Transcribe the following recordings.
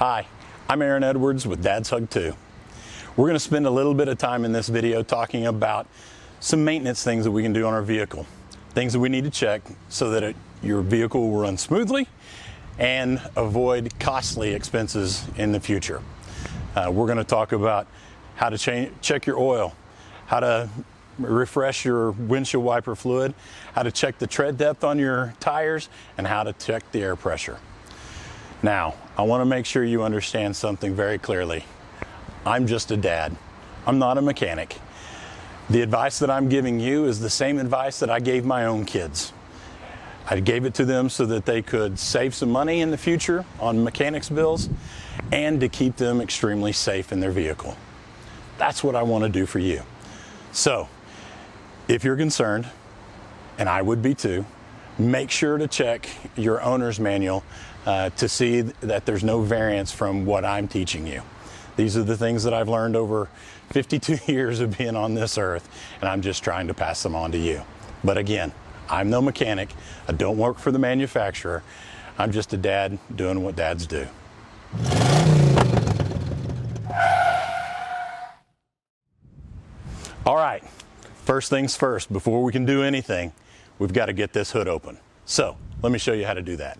Hi, I'm Aaron Edwards with Dad's Hug 2. We're going to spend a little bit of time in this video talking about some maintenance things that we can do on our vehicle. Things that we need to check so that your vehicle will run smoothly and avoid costly expenses in the future. We're going to talk about how to check your oil, how to refresh your windshield wiper fluid, how to check the tread depth on your tires, and how to check the air pressure. Now, I want to make sure you understand something very clearly. I'm just a dad. I'm not a mechanic. The advice that I'm giving you is the same advice that I gave my own kids. I gave it to them so that they could save some money in the future on mechanics bills and to keep them extremely safe in their vehicle. That's what I want to do for you. So, if you're concerned, and I would be too, make sure to check your owner's manual to see that there's no variance from what I'm teaching you. These are the things that I've learned over 52 years of being on this earth, and I'm just trying to pass them on to you. But again, I'm no mechanic. I don't work for the manufacturer. I'm just a dad doing what dads do. All right, first things first, before we can do anything, we've got to get this hood open. So, let me show you how to do that.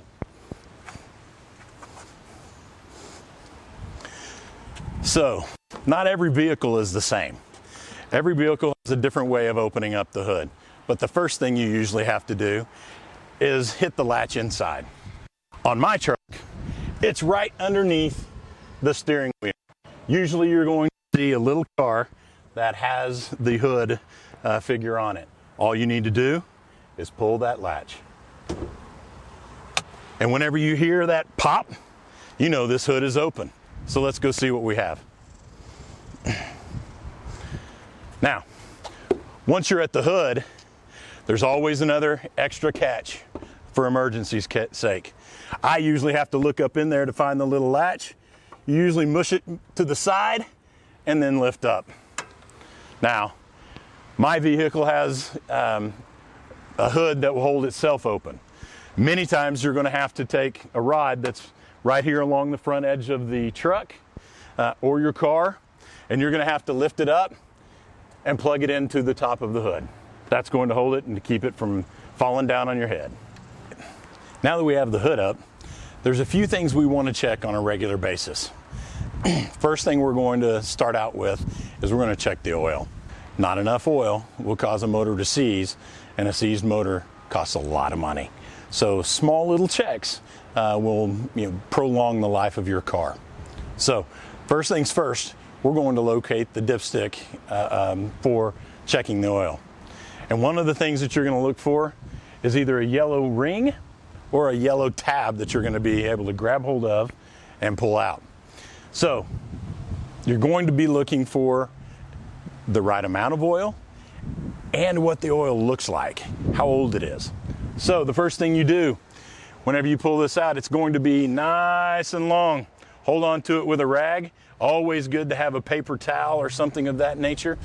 So, not every vehicle is the same. Every vehicle has a different way of opening up the hood. But the first thing you usually have to do is hit the latch inside. On my truck, it's right underneath the steering wheel. Usually you're going to see a little car that has the hood figure on it. All you need to do is pull that latch. And whenever you hear that pop, you know this hood is open. So let's go see what we have. Now, once you're at the hood, there's always another extra catch for emergency's sake. I usually have to look up in there to find the little latch. You usually mush it to the side and then lift up. Now, my vehicle has a hood that will hold itself open. Many times you're going to have to take a rod that's right here along the front edge of the truck or your car, and you're going to have to lift it up and plug it into the top of the hood. That's going to hold it and to keep it from falling down on your head. Now that we have the hood up, there's a few things we want to check on a regular basis. First thing we're going to start out with is we're going to check the oil. Not enough oil will cause a motor to seize, and a seized motor costs a lot of money. So small little checks will prolong the life of your car. So first things first, we're going to locate the dipstick for checking the oil. And one of the things that you're going to look for is either a yellow ring or a yellow tab that you're going to be able to grab hold of and pull out. So you're going to be looking for the right amount of oil and what the oil looks like, how old it is. So the first thing you do, whenever you pull this out, it's going to be nice and long. Hold on to it with a rag. Always good to have a paper towel or something of that nature.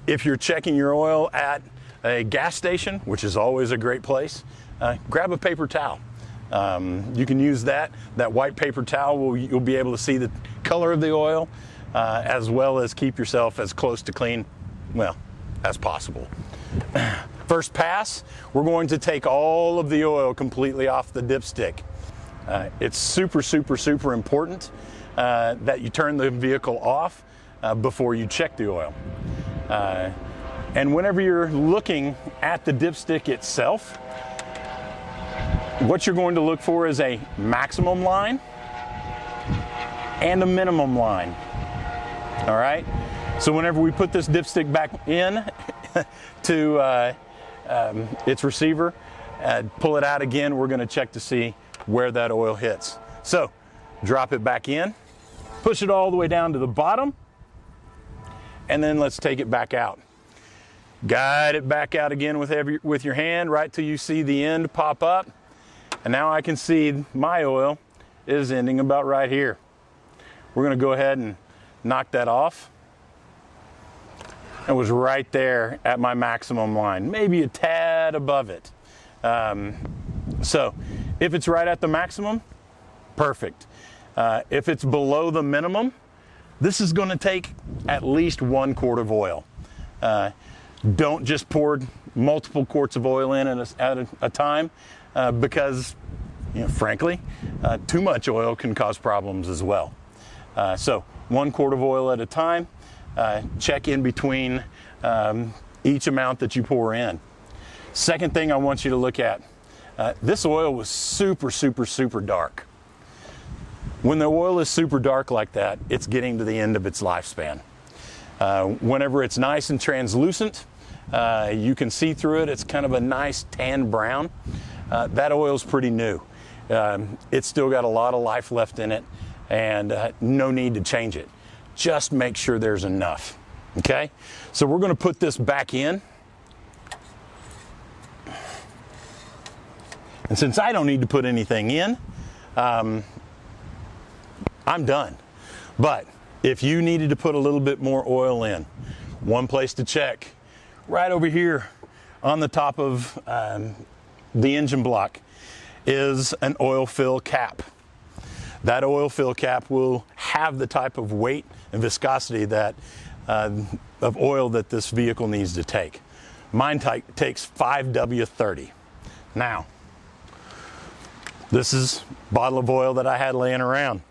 If you're checking your oil at a gas station, which is always a great place, grab a paper towel. You can use that white paper towel. You'll be able to see the color of the oil as well as keep yourself as close to clean, well, as possible. First pass, we're going to take all of the oil completely off the dipstick. It's super, super, super important that you turn the vehicle off before you check the oil. And whenever you're looking at the dipstick itself, what you're going to look for is a maximum line and a minimum line. All right? So whenever we put this dipstick back in to its receiver, pull it out again, we're going to check to see where that oil hits. So drop it back in, push it all the way down to the bottom, and then let's take it back out. Guide it back out again with your hand right till you see the end pop up. And now I can see my oil is ending about right here. We're going to go ahead and knock that off. It was right there at my maximum line, maybe a tad above it. So if it's right at the maximum, perfect. If it's below the minimum, this is going to take at least 1 quart of oil. Don't just pour multiple quarts of oil in at a time because, frankly, too much oil can cause problems as well. So 1 quart of oil at a time. Check in between each amount that you pour in. Second thing I want you to look at, this oil was super, super, super dark. When the oil is super dark like that, it's getting to the end of its lifespan. Whenever it's nice and translucent, you can see through it. It's kind of a nice tan brown. That oil's pretty new. It's still got a lot of life left in it, and no need to change it. Just make sure there's enough. Okay? So we're going to put this back in. And since I don't need to put anything in, I'm done. But if you needed to put a little bit more oil in, one place to check, right over here on the top of the engine block, is an oil fill cap. That oil fill cap will have the type of weight and viscosity that of oil that this vehicle needs to take. Mine takes 5W30. Now, this is a bottle of oil that I had laying around.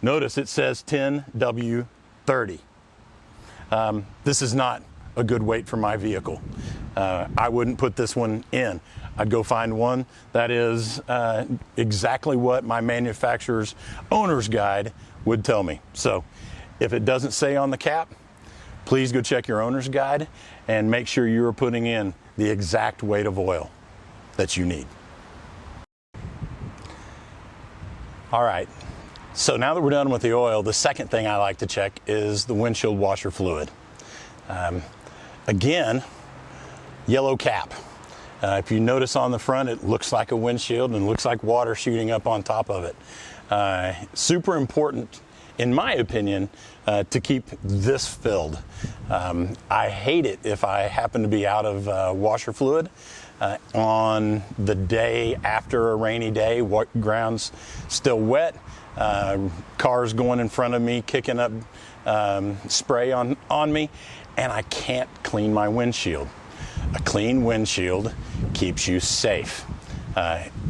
Notice it says 10W30. This is not a good weight for my vehicle. I wouldn't put this one in. I'd go find one that is exactly what my manufacturer's owner's guide would tell me. So if it doesn't say on the cap, please go check your owner's guide and make sure you're putting in the exact weight of oil that you need. All right, so now that we're done with the oil, the second thing I like to check is the windshield washer fluid. Again, yellow cap. If you notice on the front, it looks like a windshield and looks like water shooting up on top of it. Super important, in my opinion, to keep this filled. I hate it if I happen to be out of washer fluid on the day after a rainy day, ground's still wet, cars going in front of me, kicking up spray on me, and I can't clean my windshield. A clean windshield keeps you safe.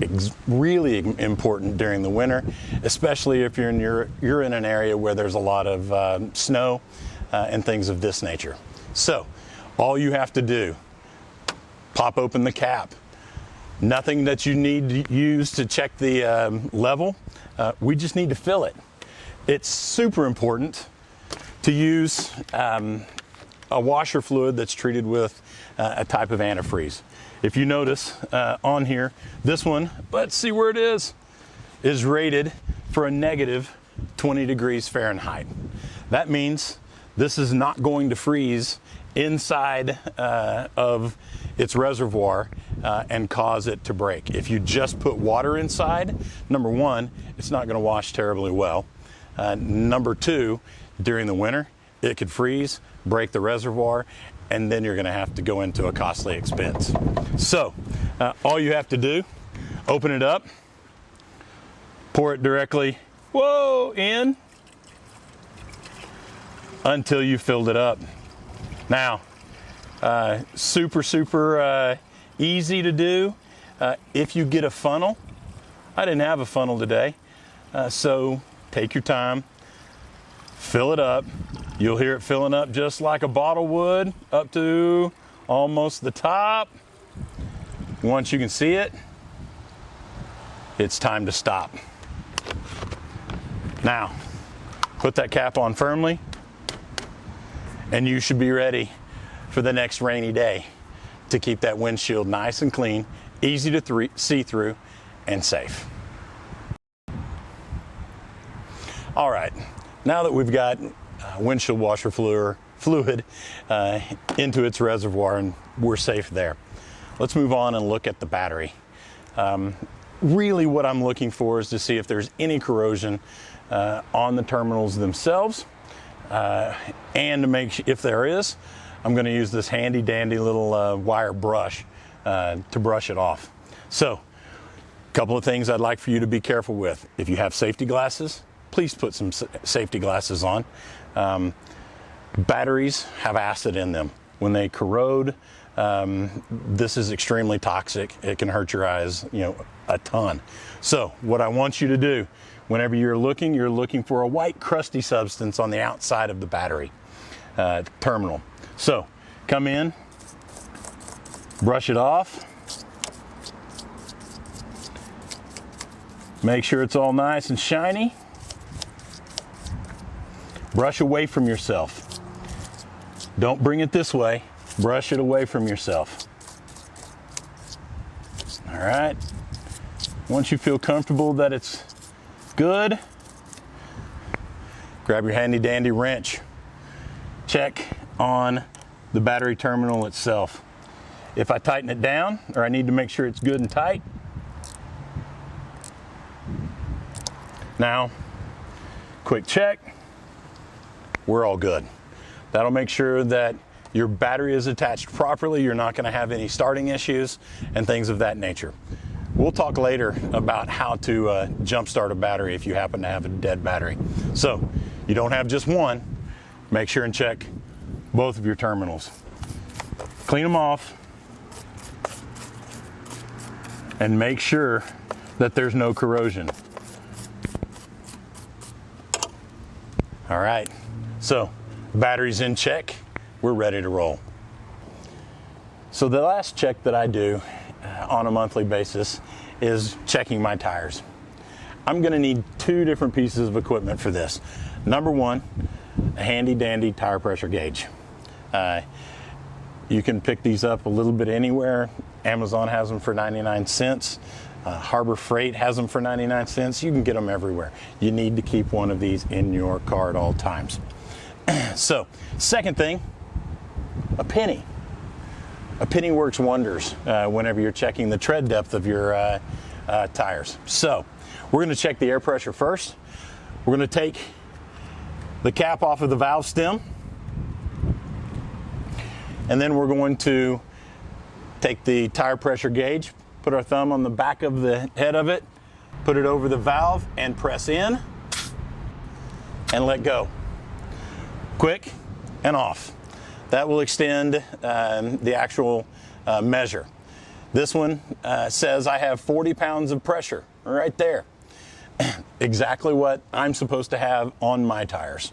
It's really important during the winter, especially if you're in an area where there's a lot of snow and things of this nature. So all you have to do, pop open the cap. Nothing that you need to use to check the level. We just need to fill it. It's super important to use a washer fluid that's treated with a type of antifreeze. If you notice on here, this one, let's see where it is rated for a negative 20 degrees Fahrenheit. That means this is not going to freeze inside of its reservoir and cause it to break. If you just put water inside, number one, it's not going to wash terribly well. Number two, during the winter, it could freeze, break the reservoir, and then you're going to have to go into a costly expense. So all you have to do, open it up, pour it directly, in until you filled it up. Now, super easy to do. If you get a funnel, I didn't have a funnel today, so take your time, fill it up. You'll hear it filling up just like a bottle would, up to almost the top. Once you can see it, it's time to stop. Now, put that cap on firmly, and you should be ready for the next rainy day to keep that windshield nice and clean, easy to see through, and safe. All right, now that we've got windshield washer fluid into its reservoir and we're safe there, let's move on and look at the battery. Really what I'm looking for is to see if there's any corrosion on the terminals themselves, and to make if there is, I'm going to use this handy dandy little wire brush to brush it off. So a couple of things I'd like for you to be careful with. If you have safety glasses, please put some safety glasses on. Batteries have acid in them. When they corrode, this is extremely toxic. It can hurt your eyes, a ton. So what I want you to do, whenever you're looking for a white crusty substance on the outside of the battery terminal. So come in, brush it off, make sure it's all nice and shiny. Brush away from yourself. Don't bring it this way. Brush it away from yourself. All right. Once you feel comfortable that it's good, grab your handy dandy wrench. Check on the battery terminal itself. If I tighten it down, or I need to make sure it's good and tight. Now, quick check. We're all good. That'll make sure that your battery is attached properly. You're not going to have any starting issues and things of that nature. We'll talk later about how to jump start a battery if you happen to have a dead battery. So you don't have just one. Make sure and check both of your terminals. Clean them off and make sure that there's no corrosion. All right, so battery's in check. We're ready to roll. So the last check that I do on a monthly basis is checking my tires. I'm gonna need two different pieces of equipment for this. Number one, a handy dandy tire pressure gauge. You can pick these up a little bit anywhere. Amazon has them for 99 cents. Harbor Freight has them for 99 cents. You can get them everywhere. You need to keep one of these in your car at all times. So, second thing, a penny. A penny works wonders whenever you're checking the tread depth of your tires. So, we're going to check the air pressure first. We're going to take the cap off of the valve stem, and then we're going to take the tire pressure gauge, put our thumb on the back of the head of it, put it over the valve and press in and let go. Quick and off. That will extend the actual measure. This one says I have 40 pounds of pressure right there. Exactly what I'm supposed to have on my tires.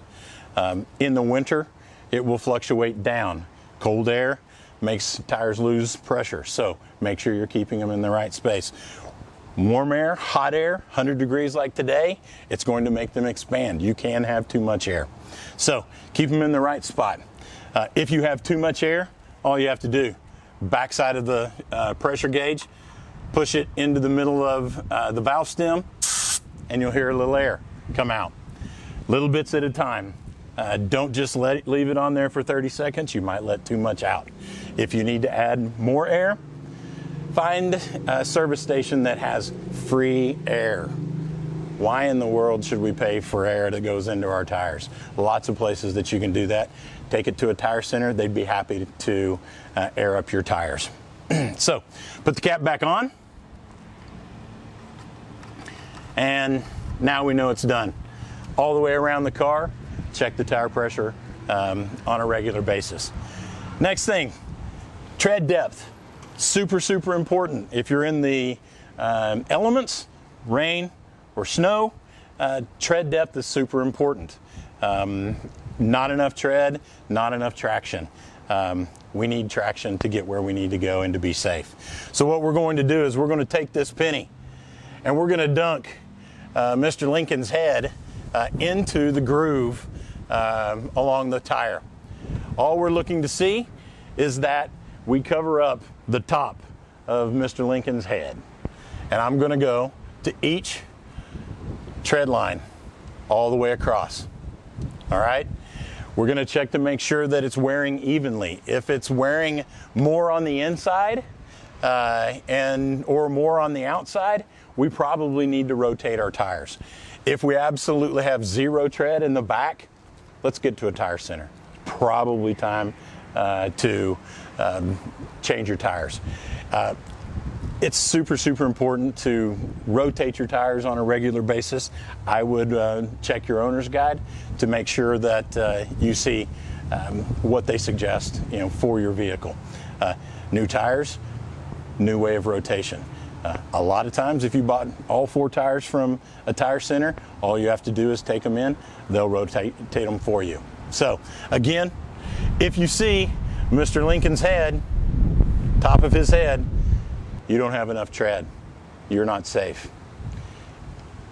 In the winter, it will fluctuate down. Cold air makes tires lose pressure, so make sure you're keeping them in the right space. Warm air, hot air, 100 degrees like today, it's going to make them expand. You can have too much air. So keep them in the right spot. If you have too much air, all you have to do, backside of the pressure gauge, push it into the middle of the valve stem, and you'll hear a little air come out. Little bits at a time. Don't just leave it on there for 30 seconds. You might let too much out. If you need to add more air, find a service station that has free air. Why in the world should we pay for air that goes into our tires? Lots of places that you can do that. Take it to a tire center. They'd be happy to air up your tires. So, put the cap back on. And now we know it's done. All the way around the car, check the tire pressure on a regular basis. Next thing, tread depth. Super, super important. If you're in the elements, rain or snow, tread depth is super important. Not enough tread, not enough traction. We need traction to get where we need to go and to be safe. So what we're going to do is we're going to take this penny and we're going to dunk Mr. Lincoln's head into the groove along the tire. All we're looking to see is that we cover up the top of Mr. Lincoln's head. And I'm going to go to each tread line all the way across. All right? We're going to check to make sure that it's wearing evenly. If it's wearing more on the inside or more on the outside, we probably need to rotate our tires. If we absolutely have zero tread in the back, let's get to a tire center. Probably time to change your tires. It's super, super important to rotate your tires on a regular basis. I would check your owner's guide to make sure that you see what they suggest, for your vehicle. New tires, new way of rotation. A lot of times, if you bought all 4 tires from a tire center, all you have to do is take them in. They'll rotate them for you. So again, if you see Mr. Lincoln's head, top of his head, you don't have enough tread. You're not safe.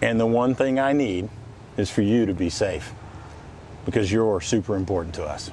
And the one thing I need is for you to be safe, because you're super important to us.